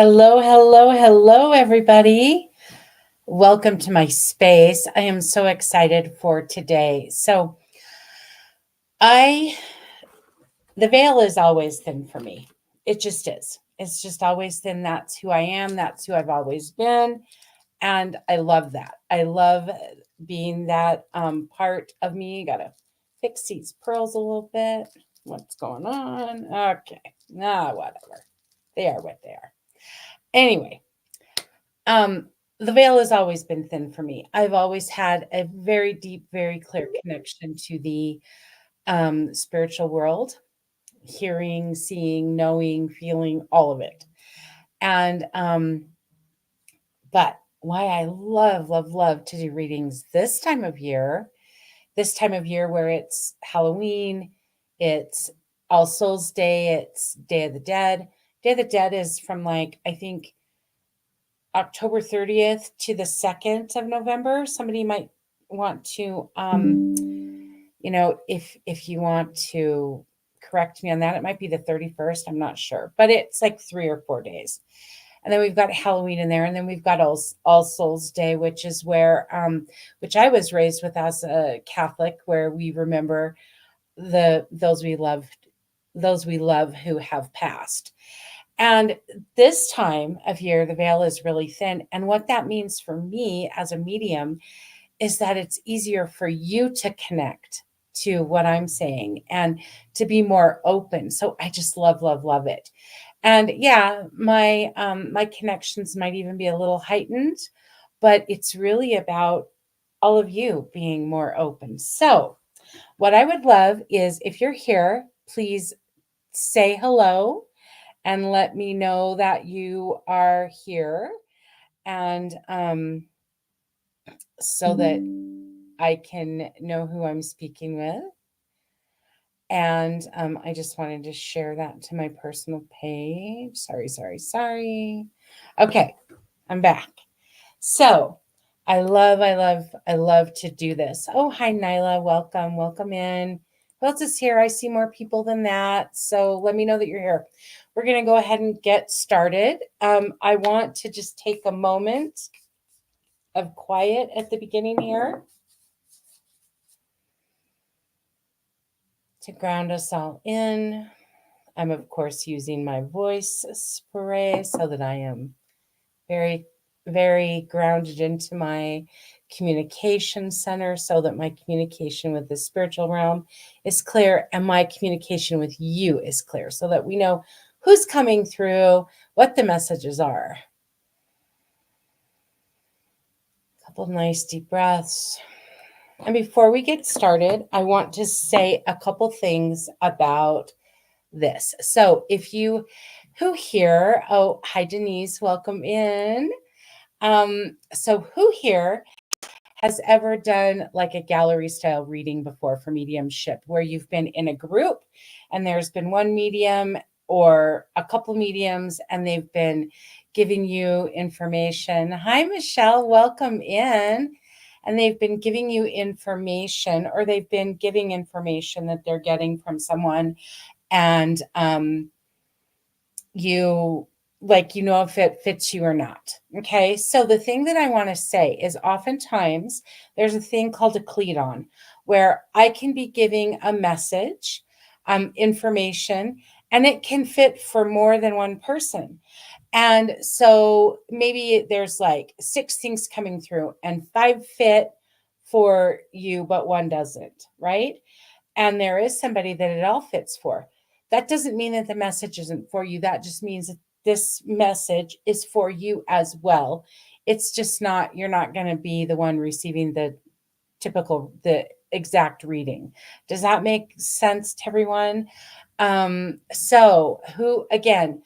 Hello, hello, hello, everybody. Welcome to my space. I am so excited for today. I, the veil is always thin for me. It just is. It's just always thin. That's who I am. That's who I've always been. And I love that. I love being that part of me. Gotta fix these pearls a little bit. What's going on? Okay. Whatever. They are what they are. Anyway, Um, the veil has always been thin for me. I've always had a very deep, very clear connection to the spiritual world, hearing, seeing, knowing, feeling, all of it. And but why I love, love, love to do readings this time of year where it's Halloween, it's All Souls Day, it's Day of the Dead. Day of the Dead is from I think October 30th to the 2nd of November. Somebody might want to, if you want to correct me on that, it might be the 31st. I'm not sure, but it's like 3 or 4 days. And then we've got Halloween in there, and then we've got All Souls Day, which is which I was raised with as a Catholic, where we remember those we love who have passed. And this time of year, the veil is really thin. And what that means for me as a medium is that it's easier for you to connect to what I'm saying and to be more open. So I just love, love, love it. And yeah, my connections might even be a little heightened, but it's really about all of you being more open. So what I would love is if you're here, please say hello and let me know that you are here, and so that I can know who I'm speaking with. And I just wanted to share that to my personal page. Sorry. Okay, I'm back. So I love to do this. Oh, hi, Nyla. Welcome in. Who else is here? I see more people than that. So let me know that you're here. We're going to go ahead and get started. I want to just take a moment of quiet at the beginning here to ground us all in. I'm, of course, using my voice spray so that I am very, very grounded into my communication center, so that my communication with the spiritual realm is clear and my communication with you is clear, so that we know who's coming through, what the messages are. A couple of nice deep breaths. And before we get started, I want to say a couple things about this. So who here, oh, hi, Denise, welcome in. So who here has ever done like a gallery style reading before for mediumship, where you've been in a group and there's been one medium or a couple mediums and they've been giving you information? Hi, Michelle, welcome in. And they've been giving you information, or they've been giving information that they're getting from someone, and you if it fits you or not. Okay. So the thing that I want to say is oftentimes there's a thing called a cleat-on, where I can be giving a message, information, and it can fit for more than one person. And so maybe there's like 6 things coming through and 5 fit for you, but 1 doesn't, right? And there is somebody that it all fits for. That doesn't mean that the message isn't for you. That just means that this message is for you as well. It's just not, you're not going to be the one receiving the exact reading. Does that make sense to everyone? So who, again,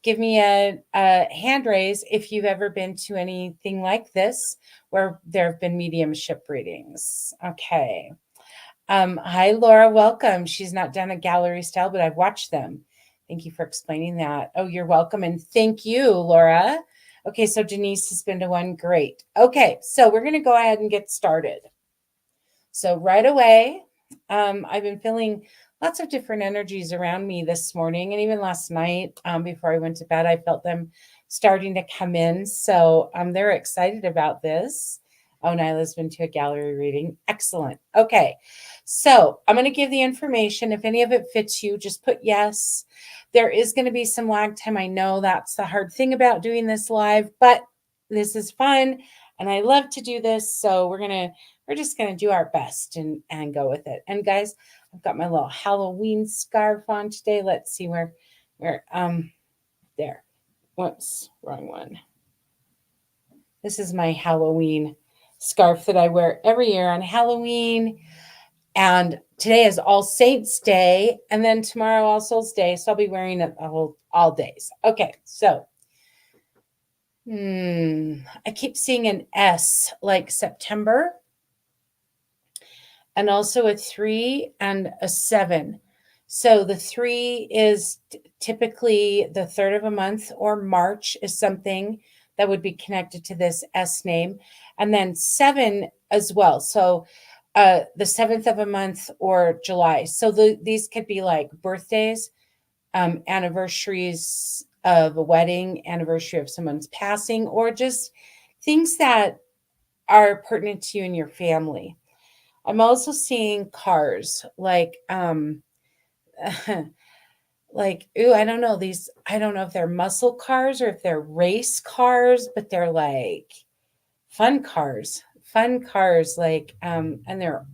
give me a hand raise if you've ever been to anything like this where there have been mediumship readings. Okay. Hi, Laura. Welcome. She's not done a gallery style, but I've watched them. Thank you for explaining that. Oh, you're welcome. And thank you, Laura. Okay, so Denise has been to one. Great. Okay, so we're going to go ahead and get started. So right away, I've been feeling lots of different energies around me this morning. And even last night, before I went to bed, I felt them starting to come in. So they're excited about this. Oh, Nyla's been to a gallery reading. Excellent. Okay. So I'm going to give the information. If any of it fits you, just put yes. There is going to be some lag time. I know that's the hard thing about doing this live, but this is fun. And I love to do this. So we're just going to do our best and go with it. And guys, I've got my little Halloween scarf on today. Let's see where there. Whoops, wrong one. This is my Halloween scarf that I wear every year on Halloween. And today is All Saints Day, and then tomorrow All Souls Day. So I'll be wearing it all days. Okay, so I keep seeing an S like September, and also a 3 and a 7. So the 3 is typically the 3rd of a month, or March is something that would be connected to this S name. And then 7 as well. So the 7th of a month or July. So these could be like birthdays, anniversaries of a wedding, anniversary of someone's passing, or just things that are pertinent to you and your family. I'm also seeing cars like like, ooh, I don't know these. I don't know if they're muscle cars or if they're race cars, but they're like fun cars, like, and they're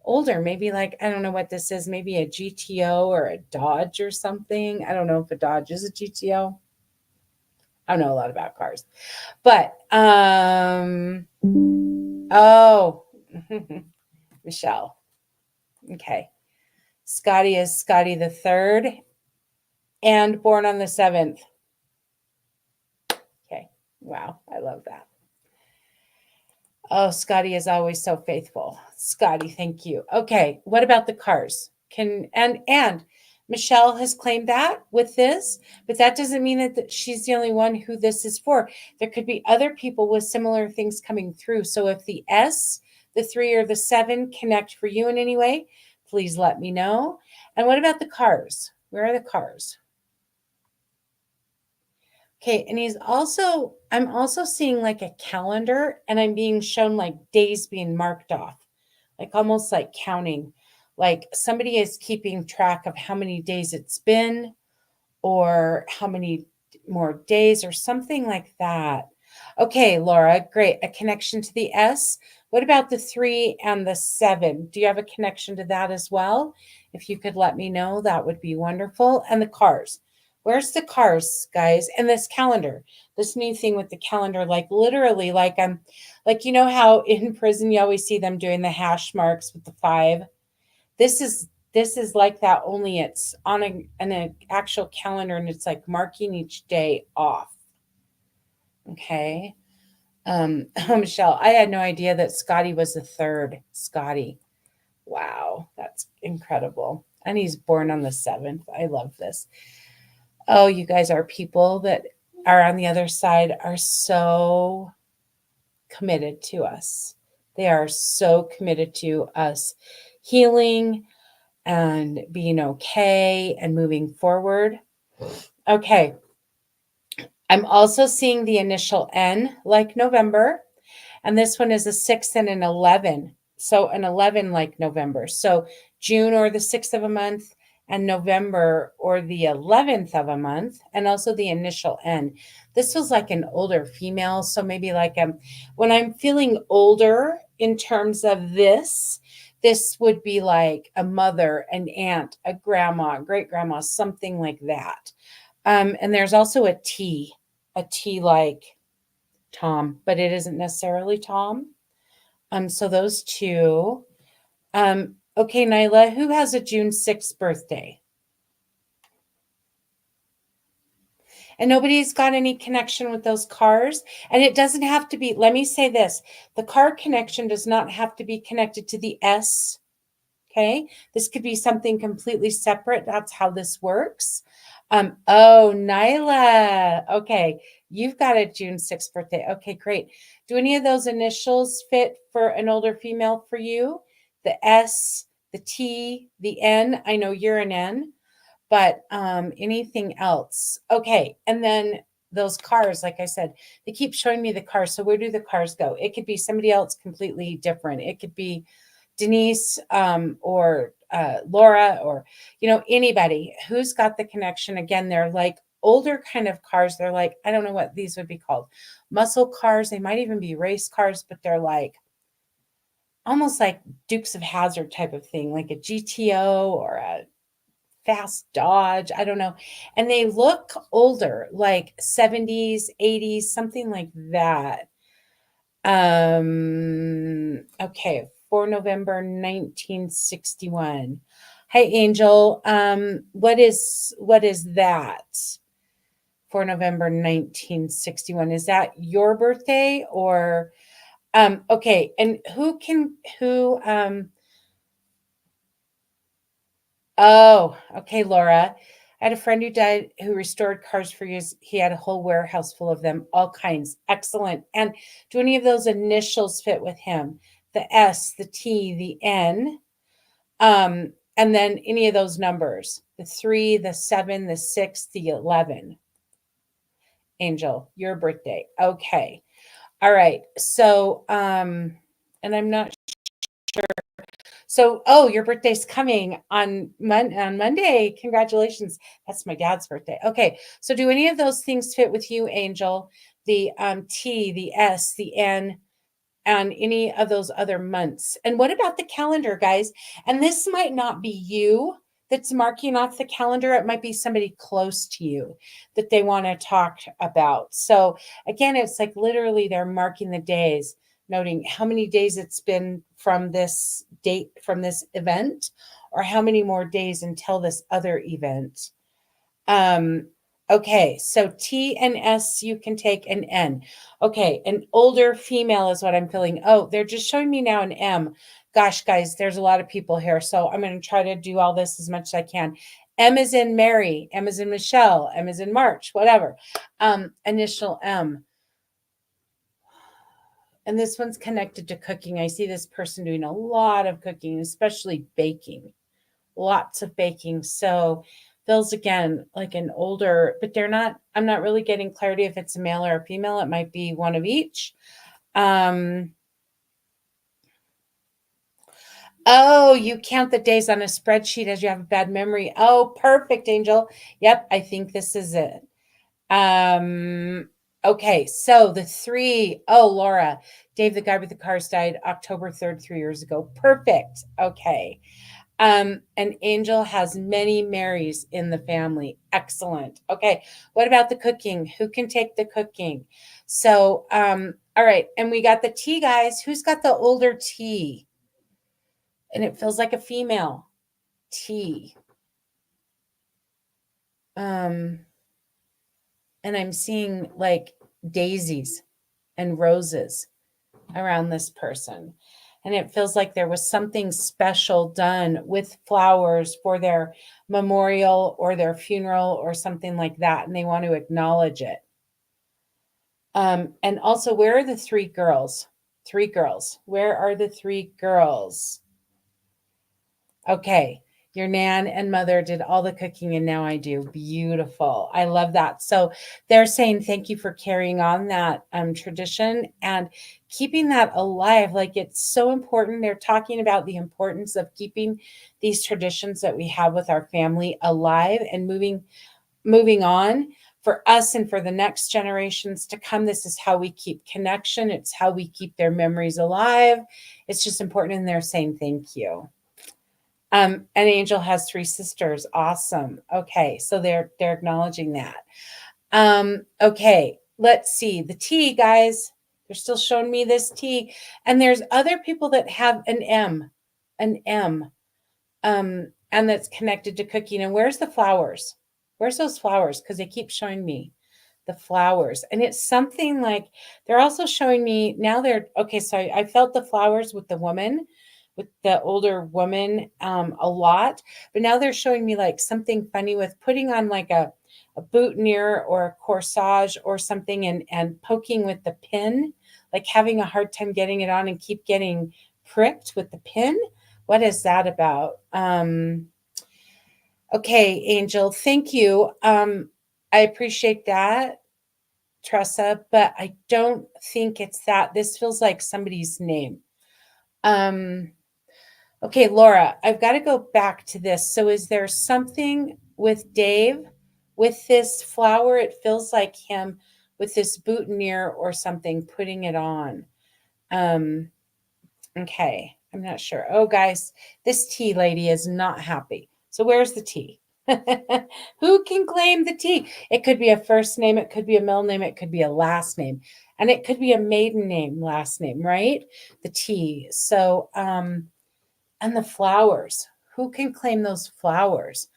older, maybe like, I don't know what this is, maybe a GTO or a Dodge or something. I don't know if a Dodge is a GTO. I don't know a lot about cars, but, oh, Michelle. Okay. Scotty is Scotty the 3rd and born on the 7th. Okay. Wow. I love that. Oh, Scotty is always so faithful. Scotty, thank you. Okay. What about the cars? And Michelle has claimed that with this, but that doesn't mean that she's the only one who this is for. There could be other people with similar things coming through. So if the S, the 3, or the 7 connect for you in any way, please let me know. And what about the cars? Where are the cars? Okay, and I'm also seeing like a calendar, and I'm being shown like days being marked off, like almost like counting, like somebody is keeping track of how many days it's been or how many more days or something like that. Okay, Laura, great. A connection to the S. What about the 3 and the 7? Do you have a connection to that as well? If you could let me know, that would be wonderful. And the cars. Where's the cars, guys? And this calendar, this new thing with the calendar, like literally, like like, you know how in prison you always see them doing the hash marks with the 5. This is like that, only it's on an actual calendar, and it's like marking each day off. Okay. Oh, Michelle, I had no idea that Scotty was the 3rd. Scotty. Wow, that's incredible. And he's born on the 7th. I love this. Oh, you guys are people that are on the other side are so committed to us. They are so committed to us healing and being okay and moving forward. Okay. I'm also seeing the initial N like November, and this one is a 6 and an 11. So an 11 like November. So June or the 6th of a month, and November or the 11th of a month, and also the initial N. This was like an older female. So maybe like when I'm feeling older in terms of this would be like a mother, an aunt, a grandma, great grandma, something like that. And there's also a T like Tom, but it isn't necessarily Tom. So those two. Okay, Nyla, who has a June 6th birthday? And nobody's got any connection with those cars. And it doesn't have to be, let me say this, the car connection does not have to be connected to the S. Okay, this could be something completely separate. That's how this works. Oh, Nyla. Okay, you've got a June 6th birthday. Okay, great. Do any of those initials fit for an older female for you? The S, the T, the N. I know you're an N, but anything else? Okay. And then those cars, like I said, they keep showing me the cars. So where do the cars go? It could be somebody else completely different. It could be Denise or Laura or, anybody who's got the connection. Again, they're like older kind of cars. They're like, I don't know what these would be called. Muscle cars. They might even be race cars, but they're like almost like Dukes of Hazzard type of thing, like a GTO or a fast Dodge. I don't know. And they look older, like 70s, 80s, something like that. Okay, for November 1961. Hi, Angel. What is that for November 1961? Is that your birthday or okay, and who oh, okay, Laura. I had a friend who died who restored cars for years. He had a whole warehouse full of them, all kinds. Excellent. And do any of those initials fit with him? The S, the T, the N, and then any of those numbers, the 3, the 7, the 6, the 11. Angel, your birthday. Okay. All right. So, and I'm not sure. So, oh, your birthday's coming on Monday. Congratulations. That's my dad's birthday. Okay. So do any of those things fit with you, Angel? The T, the S, the N, and any of those other months? And what about the calendar, guys? And this might not be you that's marking off the calendar. It might be somebody close to you that they want to talk about. So again, it's like literally they're marking the days, noting how many days it's been from this date, from this event, or how many more days until this other event. Okay, so T and S you can take an N. Okay, an older female is what I'm feeling. Oh, they're just showing me now an M. Gosh, guys, there's a lot of people here, so I'm going to try to do all this as much as I can. M is in Mary, M is in Michelle, M is in March, whatever. Initial M. And this one's connected to cooking. I see this person doing a lot of cooking, especially baking. Lots of baking. So feels again like an older, but I'm not really getting clarity if it's a male or a female. It might be one of each. Oh, you count the days on a spreadsheet as you have a bad memory. Oh, perfect, Angel. Yep, I think this is it. Okay, so the 3, oh, Laura, Dave, the guy with the cars died October 3rd, 3 years ago. Perfect. Okay. And Angel has many Marys in the family. Excellent. Okay. What about the cooking? Who can take the cooking? So, all right. And we got the T, guys. Who's got the older T? And it feels like a female T. And I'm seeing like daisies and roses around this person. And it feels like there was something special done with flowers for their memorial or their funeral or something like that. And they want to acknowledge it. And also, where are the 3 girls? 3 girls. Where are the 3 girls? Okay. Your nan and mother did all the cooking and now I do. Beautiful. I love that. So they're saying thank you for carrying on that tradition and keeping that alive. Like it's so important. They're talking about the importance of keeping these traditions that we have with our family alive and moving on for us and for the next generations to come. This is how we keep connection. It's how we keep their memories alive. It's just important. And they're saying thank you. An Angel has 3 sisters. Awesome. Okay, so they're acknowledging that. Okay, let's see. The T, guys. They're still showing me this T. And there's other people that have an M. And that's connected to cooking. And where's the flowers? Where's those flowers? Because they keep showing me the flowers. And it's something like they're also showing me now okay, so I felt the flowers with the woman, with the older woman a lot, but now they're showing me like something funny with putting on like a boutonniere or a corsage or something and poking with the pin, like having a hard time getting it on and keep getting pricked with the pin. What is that about? Okay, Angel, thank you. I appreciate that, Tressa, but I don't think it's that. This feels like somebody's name. Um, okay, Laura, I've got to go back to this. So is there something with Dave with this flower? It feels like him with this boutonniere or something putting it on. Okay, I'm not sure. Oh, guys, this tea lady is not happy. So where's the tea? Who can claim the tea? It could be a first name, it could be a middle name, it could be a last name, and it could be a maiden name, last name, right? The tea. So, and the flowers. Who can claim those flowers?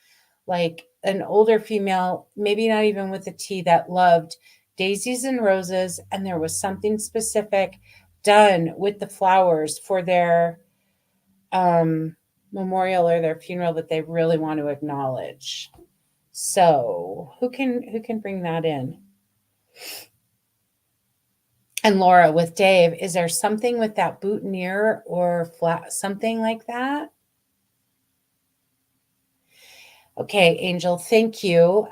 Like an older female, maybe not even with the tea, that loved daisies and roses, and there was something specific done with the flowers for their memorial or their funeral that they really want to acknowledge. So who can bring that in? And Laura, with Dave, is there something with that boutonniere or flat something like that? Okay, Angel, thank you.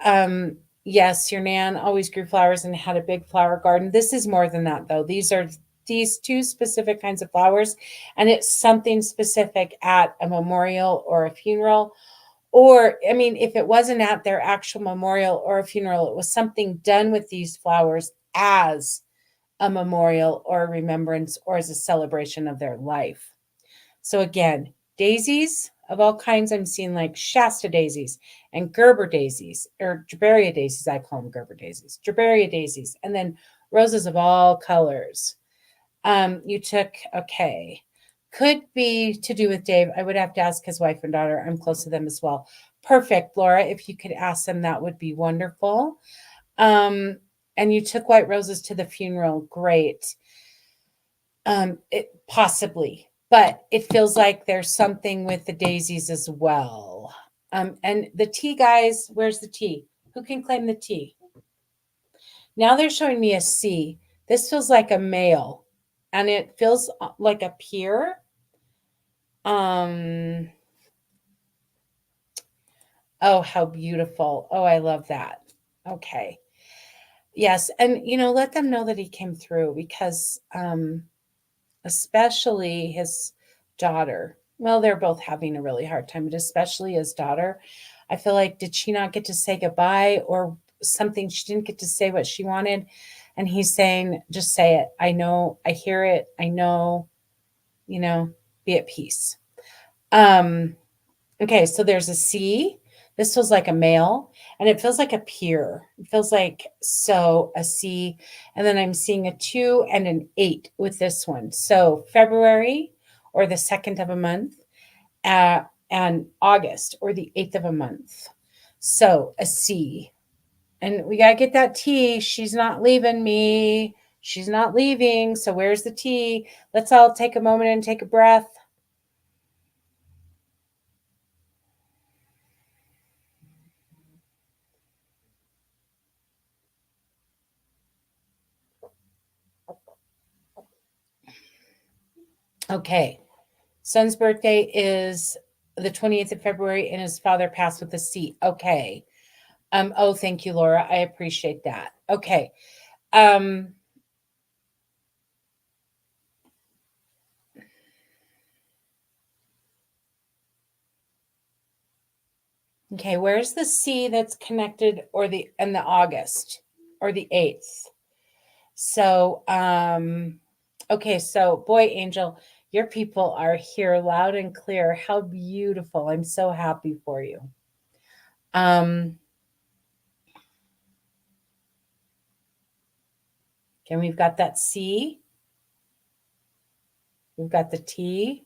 Yes, your nan always grew flowers and had a big flower garden. This is more than that, though. These are these two specific kinds of flowers, and it's something specific at a memorial or a funeral. Or, I mean, if it wasn't at their actual memorial or a funeral, it was something done with these flowers as a memorial or a remembrance or as a celebration of their life. So again, daisies of all kinds. I'm seeing like Shasta daisies and Gerber daisies, or Gerberia daisies. I call them Gerber daisies, Gerberia daisies, and then roses of all colors. You took, okay, could be to do with Dave. I would have to ask his wife and daughter. I'm close to them as well. Perfect, Laura. If you could ask them, that would be wonderful. And you took white roses to the funeral. Great. It possibly, but it feels like there's something with the daisies as well. And the tea, guys, where's the tea? Who can claim the tea? Now they're showing me a C. This feels like a male, and it feels like a peer. Oh, how beautiful. Oh, I love that. Okay. Yes, and let them know that he came through because especially his daughter. Well, they're both having a really hard time, but especially his daughter. I feel like, did she not get to say goodbye or something? She didn't get to say what she wanted. And he's saying, just say it. I know, I hear it. I know, be at peace. Okay, so there's a C. This feels like a male, and it feels like a peer. It feels like a C. And then I'm seeing a 2 and an 8 with this one. So February or the 2nd of a month, and August or the 8th of a month. So a C. And we got to get that T. She's not leaving me. She's not leaving. So where's the T? Let's all take a moment and take a breath. Okay. Son's birthday is the 28th of February and his father passed with a C. Okay. Oh, thank you, Laura. I appreciate that. Okay. Okay, where's the C that's connected or the August or the 8th? So, okay, so boy, Angel, your people are here loud and clear. How beautiful. I'm so happy for you. And we've got that C. We've got the T.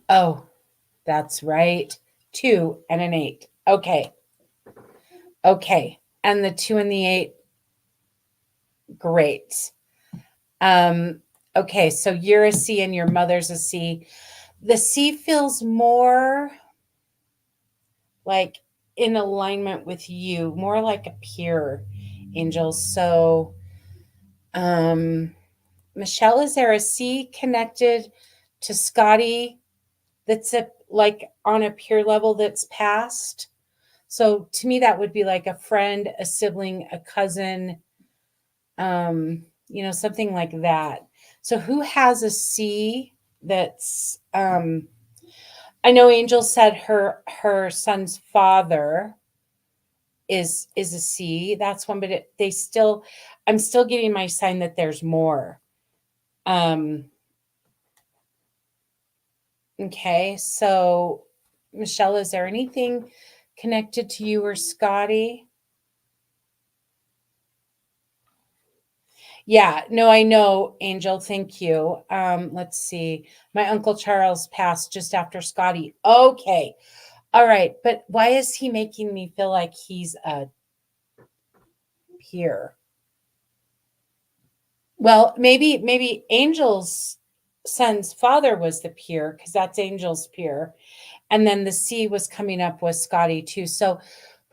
Oh, that's right. 2 and an 8. Okay. Okay. And the 2 and the 8. Great. Okay, so you're a C and your mother's a C. The C feels more like in alignment with you, more like a peer, Angel. So, um, Michelle, is there a C connected to Scotty that's like on a peer level that's past? So to me, that would be like a friend, a sibling, a cousin, something like that. So who has a C that's I know Angel said her son's father is a C. That's one, but they still I'm still getting my sign that there's more. Um okay, so Michelle, is there anything connected to you or Scotty? Yeah, no, I know, Angel. Thank you. Let's see. My Uncle Charles passed just after Scotty. Okay. All right. But why is he making me feel like he's a peer? Well, maybe Angel's son's father was the peer because that's Angel's peer. And then the C was coming up with Scotty too. So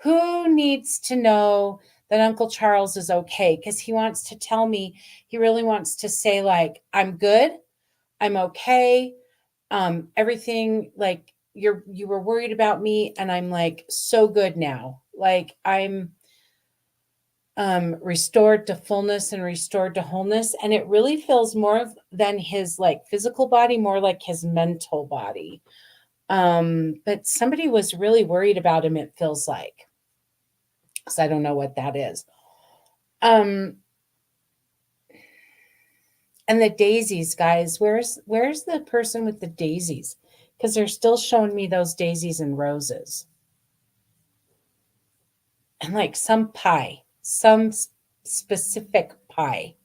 who needs to know that Uncle Charles is okay? Because he wants to tell me, he really wants to say, like, I'm good, I'm okay. Everything, like, you were worried about me, and I'm like so good now. Like I'm restored to fullness and restored to wholeness. And it really feels more than his like physical body, more like his mental body. But somebody was really worried about him, it feels like. So I don't know what that is. Um, and the daisies, guys, where's the person with the daisies? Because they're still showing me those daisies and roses. And like some pie, some specific pie.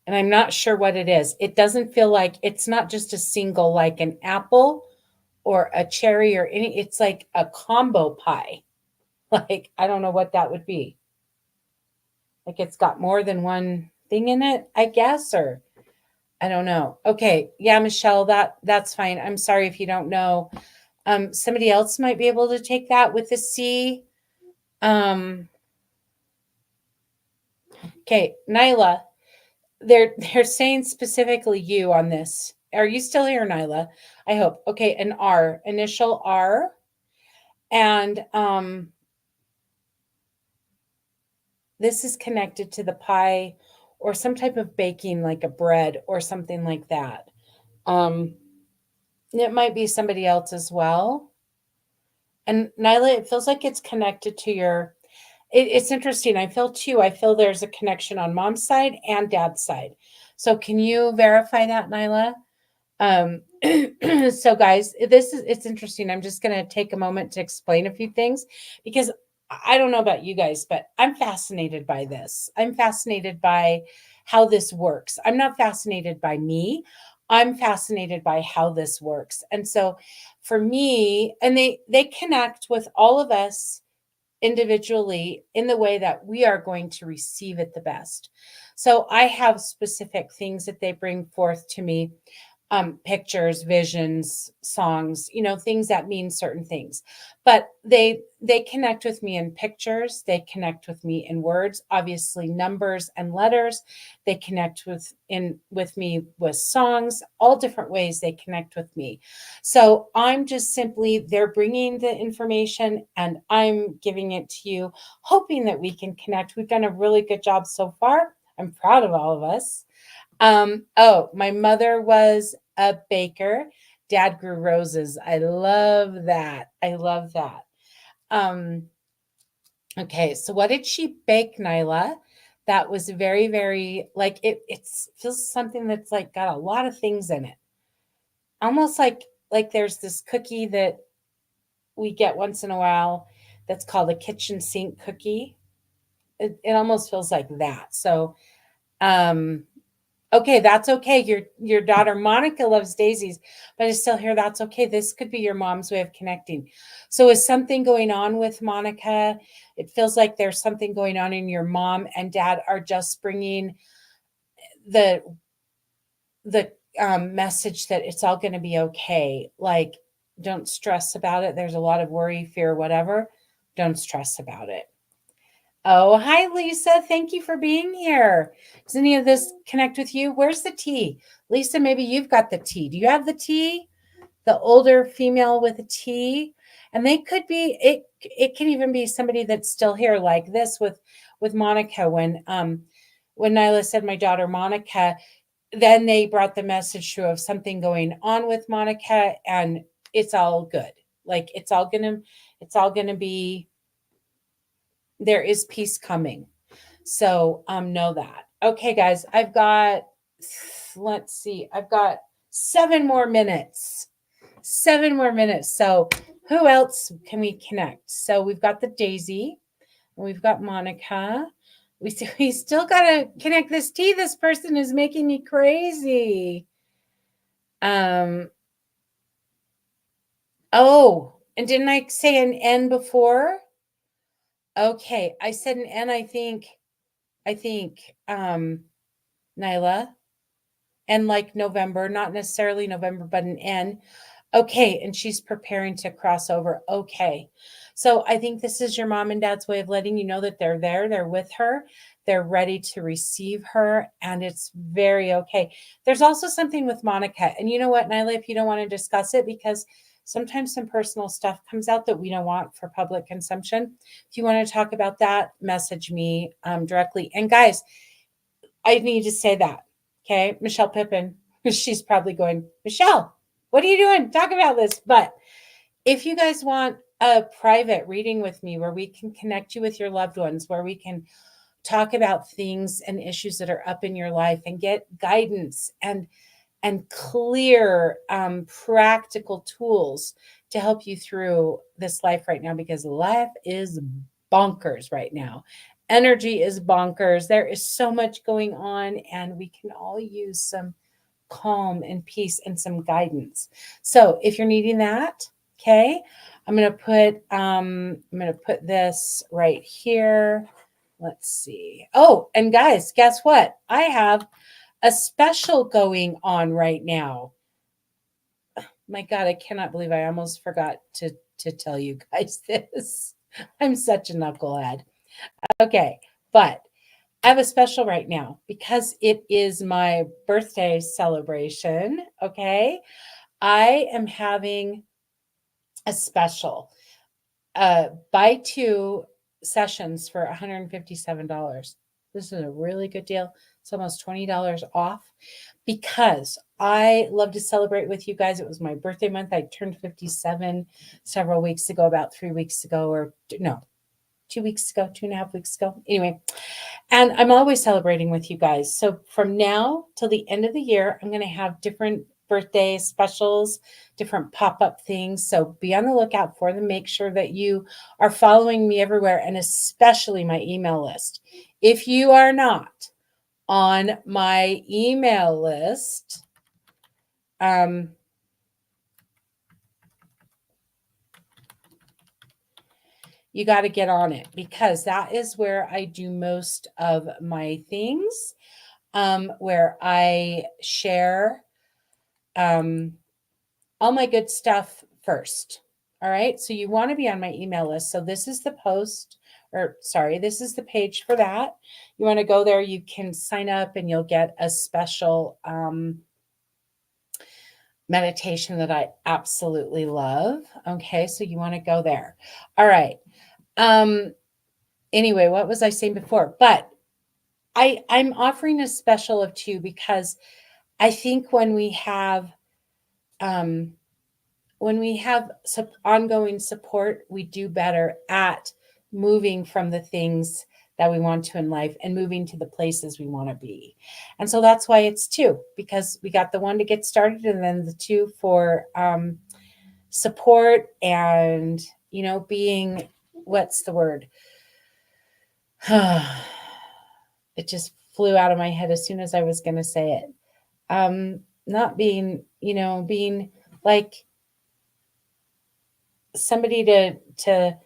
And I'm not sure what it is. It doesn't feel like it's not just a single, like an apple or a cherry or any, it's like a combo pie. Like, I don't know what that would be. Like it's got more than one thing in it, I guess, or I don't know. Okay. Yeah, Michelle, that's fine. I'm sorry if you don't know. Somebody else might be able to take that with a C. Um, okay, Nyla, they're saying specifically you on this. Are you still here, Nyla? I hope. Okay, an R, initial R. And this is connected to the pie or some type of baking, like a bread or something like that. Um, it might be somebody else as well. And Nyla, it feels like it's connected to your. It's interesting. I feel there's a connection on mom's side and dad's side. So can you verify that, Nyla? Um, so guys, it's interesting. I'm just going to take a moment to explain a few things because I don't know about you guys, but I'm fascinated by this. I'm fascinated by how this works. I'm not fascinated by me. I'm fascinated by how this works. And so for me, and they connect with all of us individually in the way that we are going to receive it the best. So I have specific things that they bring forth to me, pictures, visions, songs, things that mean certain things. But they connect with me in pictures, they connect with me in words, obviously numbers and letters. They connect with me with songs, all different ways they connect with me. So I'm just simply, they're bringing the information and I'm giving it to you, hoping that we can connect. We've done a really good job so far. I'm proud of all of us. Oh, my mother was a baker. Dad grew roses. I love that. I love that. Um, okay, so what did she bake, Nyla? That was very, very like it's feels something that's like got a lot of things in it. Almost like there's this cookie that we get once in a while that's called a kitchen sink cookie. It almost feels like that. So um okay, that's okay. Your daughter Monica loves daisies, but I still hear that's okay. This could be your mom's way of connecting. So is something going on with Monica? It feels like there's something going on in your mom and dad are just bringing the message that it's all going to be okay. Like Don't stress about it. There's a lot of worry, fear, whatever. Don't stress about it. Oh, hi, Lisa. Thank you for being here. Does any of this connect with you? Where's the T? Lisa, maybe you've got the T. Do you have the T? The older female with a T? And they could be, it can even be somebody that's still here, like this with Monica. When Nyla said my daughter Monica, then they brought the message through of something going on with Monica, and it's all good. Like it's all gonna be, there is peace coming. So know that. Okay, guys, let's see, I've got 7 more minutes. 7 more minutes. So who else can we connect? So we've got the Daisy, and we've got Monica. We still gotta connect this T. This person is making me crazy. Oh, and didn't I say an N before? Okay, I said an N, I think, Nyla, and like November, not necessarily November, but an N. Okay, and she's preparing to cross over. Okay. So I think this is your mom and dad's way of letting you know that they're there, they're with her, they're ready to receive her, and it's very okay. There's also something with Monica. And you know what, Nyla, if you don't want to discuss it, because sometimes some personal stuff comes out that we don't want for public consumption. If you want to talk about that, message me directly. And guys, I need to say that. Okay, Michelle Pippin, she's probably going, Michelle, what are you doing? Talk about this. But if you guys want a private reading with me where we can connect you with your loved ones, where we can talk about things and issues that are up in your life and get guidance and clear practical tools to help you through this life right now, because life is bonkers right now. Energy is bonkers. There is so much going on, and we can all use some calm and peace and some guidance. So if you're needing that, okay, I'm gonna put this right here. Let's see. Oh, and guys, guess what? I have a special going on right now. My God, I cannot believe I almost forgot to tell you guys this. I'm such a knucklehead. Okay, but I have a special right now because it is my birthday celebration. Okay, I am having a special. Buy 2 sessions for $157. This is a really good deal. It's almost $20 off because I love to celebrate with you guys. It was my birthday month. I turned 57 several weeks ago, about 3 weeks ago, or no, 2 weeks ago, 2.5 weeks ago. Anyway, and I'm always celebrating with you guys. So from now till the end of the year, I'm going to have different birthday specials, different pop-up things. So be on the lookout for them. Make sure that you are following me everywhere, and especially my email list. If you are not on my email list, you got to get on it, because that is where I do most of my things, where I share all my good stuff first. All right. So you want to be on my email list. So this is the this is the page for that. You want to go there. You can sign up and you'll get a special meditation that I absolutely love. Okay. So you want to go there. All right. Anyway, what was I saying before? But I'm offering a special of 2 because I think when we have ongoing support, we do better at moving from the things that we want to in life and moving to the places we want to be. And so that's why it's 2, because we got the 1 to get started and then the 2 for support and, being, what's the word? It just flew out of my head as soon as I was going to say it. Not being, being like somebody to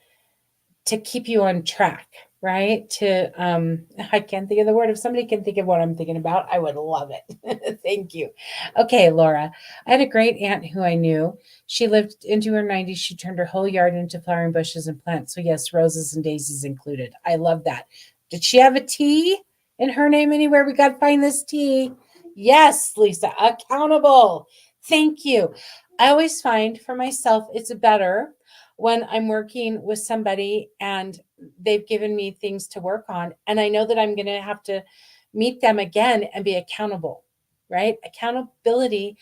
keep you on track. right? To I can't think of the word. If somebody can think of what I'm thinking about, I would love it. Thank you. Okay, Laura. I had a great aunt who I knew. She lived into her 90s. She turned her whole yard into flowering bushes and plants. So yes, roses and daisies included. I love that. Did she have a T in her name anywhere? We got to find this T. Yes, Lisa, accountable. Thank you. I always find for myself it's better when I'm working with somebody and they've given me things to work on, and I know that I'm going to have to meet them again and be accountable, right? Accountability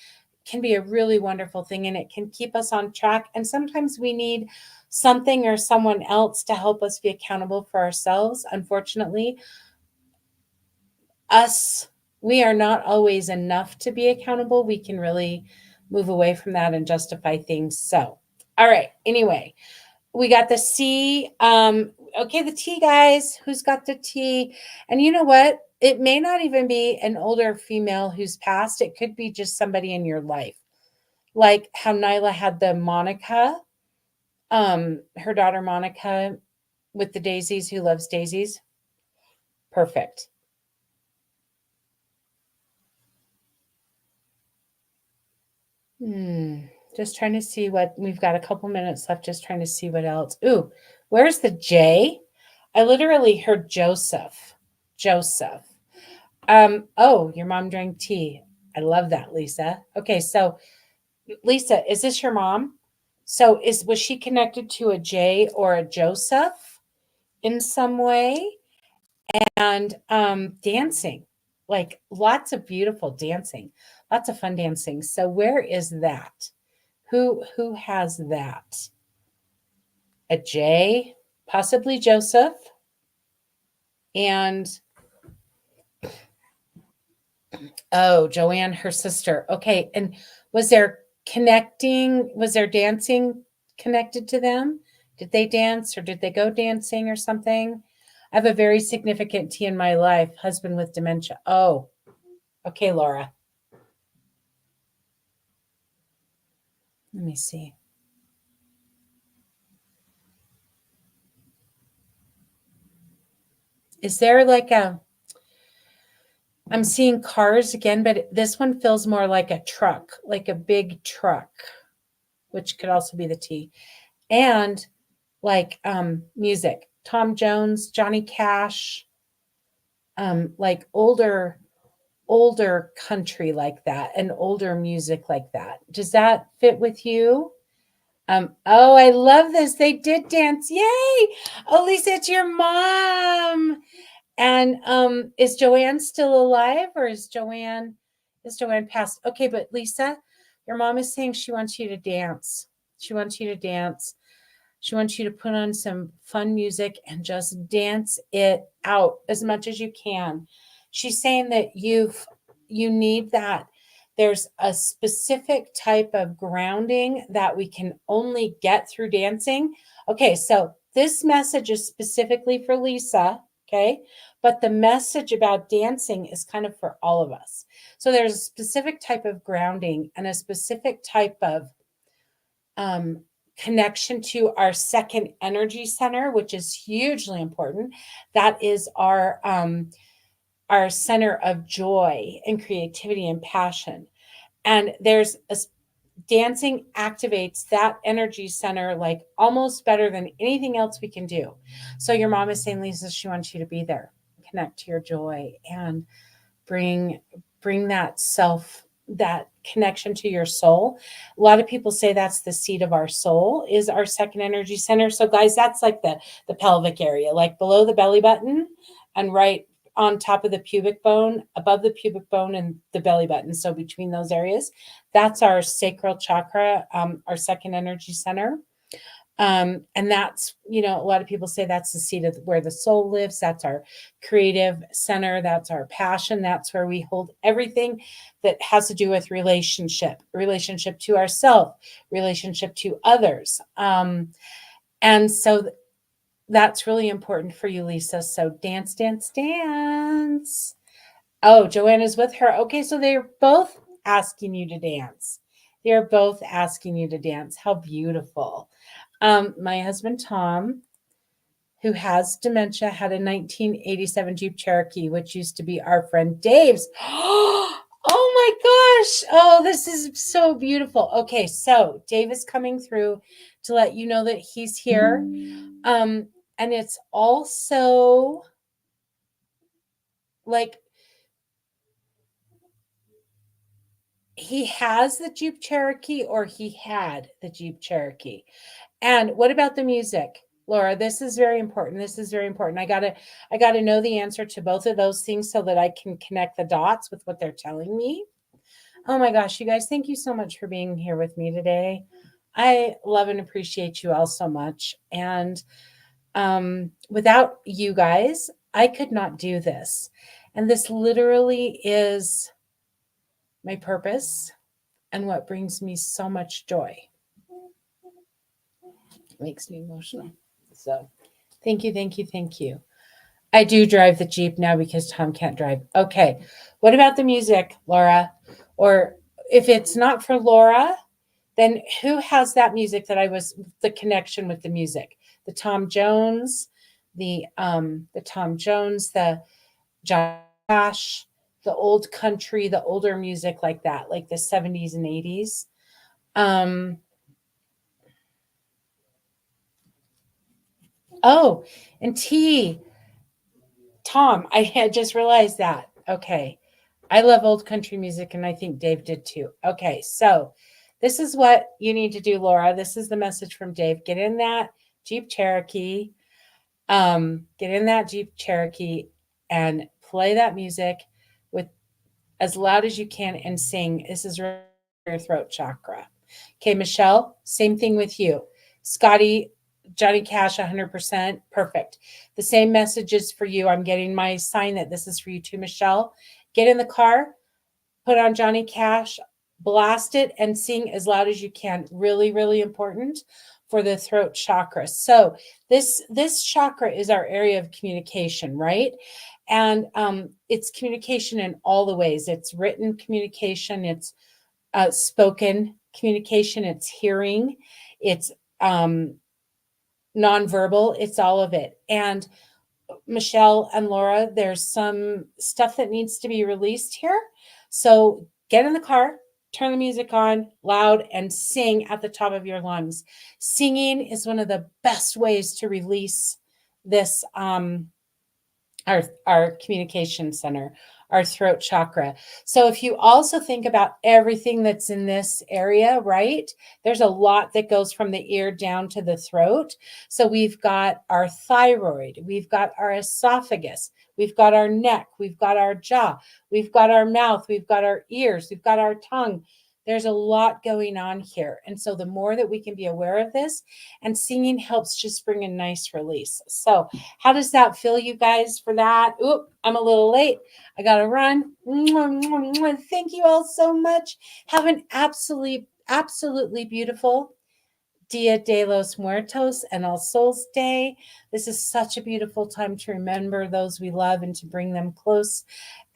can be a really wonderful thing, and it can keep us on track. And sometimes we need something or someone else to help us be accountable for ourselves. Unfortunately, us, we are not always enough to be accountable. We can really move away from that and justify things. So, all right. Anyway, we got the C. Okay, the T, guys. Who's got the T? And you know what? It may not even be an older female who's passed. It could be just somebody in your life. Like how Nyla had the Monica, her daughter Monica with the daisies, who loves daisies. Perfect. Hmm. Just trying to see what we've got a couple minutes left. Just trying to see what else. Ooh, where's the J? I literally heard Joseph. Joseph. Oh, your mom drank tea. I love that, Lisa. Okay, so Lisa, is this your mom? So was she connected to a J or a Joseph in some way? And dancing, like lots of beautiful dancing, lots of fun dancing. So where is that? Who has that? A J, possibly Joseph, and oh, Joanne, her sister. Okay. And was there was there dancing connected to them? Did they dance or did they go dancing or something? I have a very significant T in my life, husband with dementia. Oh, okay, Laura. Let me see. Is there like I'm seeing cars again, but this one feels more like a truck, like a big truck, which could also be the T. And like music, Tom Jones, Johnny Cash, like older country like that, and older music like that. Does that fit with you? Oh, I love this. They did dance. Yay! Oh, Lisa, it's your mom. And is Joanne still alive, or is Joanne passed? Okay, but Lisa, your mom is saying she wants you to dance. She wants you to dance. She wants you to put on some fun music and just dance it out as much as you can. She's saying that you need that. There's a specific type of grounding that we can only get through dancing. Okay, so this message is specifically for Lisa, okay? But the message about dancing is kind of for all of us. So there's a specific type of grounding and a specific type of um, connection to our second energy center, which is hugely important. That is our center of joy and creativity and passion. And there's a dancing activates that energy center like almost better than anything else we can do. So your mom is saying, Lisa, she wants you to be there, connect to your joy, and bring that connection to your soul. A lot of people say that's the seat of our soul, is our second energy center. So guys, that's like the pelvic area, like below the belly button and right on top of the pubic bone, above the pubic bone and the belly button. So between those areas, that's our sacral chakra, our second energy center. And that's, a lot of people say that's the seat of where the soul lives. That's our creative center. That's our passion. That's where we hold everything that has to do with relationship to ourself, relationship to others. And so that's really important for you, Lisa. So dance, dance, dance. Oh, Joanna's with her. Okay, so they're both asking you to dance. They're both asking you to dance. How beautiful. My husband Tom who has dementia, had a 1987 Jeep Cherokee, which used to be our friend Dave's. Oh my gosh. Oh, this is so beautiful. Okay, so Dave is coming through to let you know that he's here. And it's also like he has the Jeep Cherokee, or he had the Jeep Cherokee. And what about the music? Laura, this is very important. This is very important. I gotta know the answer to both of those things so that I can connect the dots with what they're telling me. Oh my gosh, you guys, thank you so much for being here with me today. I love and appreciate you all so much. And without you guys, I could not do this. And this literally is my purpose and what brings me so much joy. It makes me emotional. So thank you, thank you, thank you. I do drive the Jeep now because Tom can't drive. Okay. What about the music, Laura? Or if it's not for Laura, then who has that music that I was the connection with the music? The Tom Jones, the Tom Jones, the John Cash, the old country, the older music like that, like the 70s and 80s. Oh, and Tom, I had just realized that. Okay. I love old country music, and I think Dave did too. Okay, so this is what you need to do, Laura. This is the message from Dave. Get in that Jeep Cherokee. Get in that Jeep Cherokee and play that music with as loud as you can and sing. This is your throat chakra. Okay, Michelle, same thing with you. Scotty, Johnny Cash, 100%. Perfect. The same messages for you. I'm getting my sign that this is for you too, Michelle. Get in the car, put on Johnny Cash, blast it, and sing as loud as you can. Really, really important for the throat chakra. So this chakra is our area of communication, right? And it's communication in all the ways. It's written communication, it's spoken communication, it's hearing, it's nonverbal, it's all of it. And Michelle and Laura, there's some stuff that needs to be released here. So get in the car, turn the music on loud, and sing at the top of your lungs. Singing is one of the best ways to release this our communication center, our throat chakra. So if you also think about everything that's in this area, right? There's a lot that goes from the ear down to the throat. So we've got our thyroid, we've got our esophagus, we've got our neck, we've got our jaw, we've got our mouth, we've got our ears, we've got our tongue. There's a lot going on here. And so the more that we can be aware of this, and singing helps just bring a nice release. So how does that feel, you guys, for that? Oop, I'm a little late. I got to run. Thank you all so much. Have an absolutely beautiful Dia de los Muertos and All Souls Day. This is such a beautiful time to remember those we love and to bring them close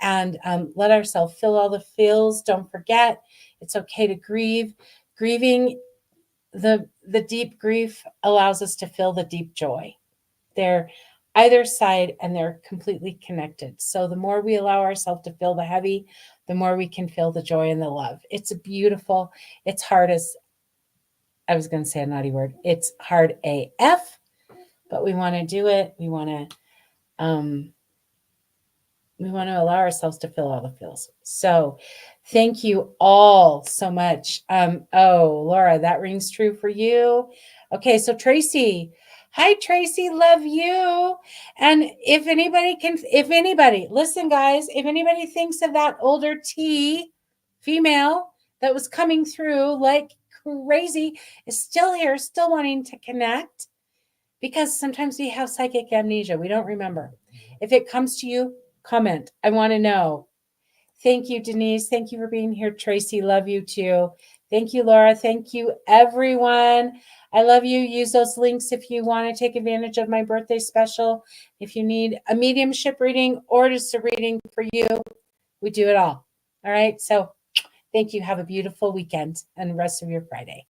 and let ourselves feel all the feels. Don't forget, it's okay to grieve. Grieving, the deep grief allows us to feel the deep joy. They're either side and they're completely connected. So the more we allow ourselves to feel the heavy, the more we can feel the joy and the love. It's a beautiful, it's hard as, I was going to say a naughty word. It's hard AF, but we want to do it. We want to allow ourselves to feel all the feels. So thank you all so much. Oh, Laura, that rings true for you. Okay, so Tracy. Hi, Tracy, love you. And if anybody, listen, guys, if anybody thinks of that older T female that was coming through like crazy, is still here, still wanting to connect, because sometimes we have psychic amnesia. We don't remember. If it comes to you, comment. I want to know. Thank you, Denise. Thank you for being here. Tracy, love you too. Thank you, Laura. Thank you, everyone. I love you. Use those links if you want to take advantage of my birthday special. If you need a mediumship reading or just a reading for you, we do it all. All right. So thank you. Have a beautiful weekend and the rest of your Friday.